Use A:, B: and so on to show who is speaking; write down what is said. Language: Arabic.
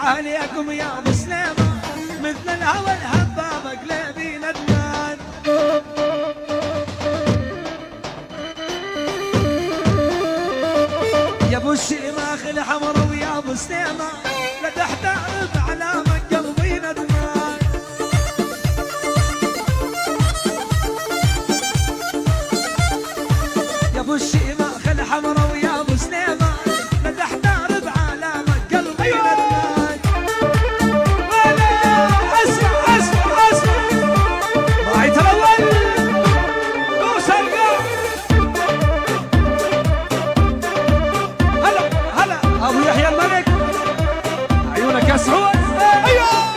A: عليكم يا ابو سليمان، مثل الهوى الهباب قلبي ندمان. يا ابو الشيماخ الحمر ويا ابو سليمان، لا تحتار بعلامك قلبي ندمان. يا ابو الشيماخ الحمر ويا ابو سليمان، لا تحتار بعلامك قلبي ندمان. ولا اسمع اسمع اسمع رايت الاول وصل هلا هلا ابو يحيى الملك، عيونك يا سعود. ايوه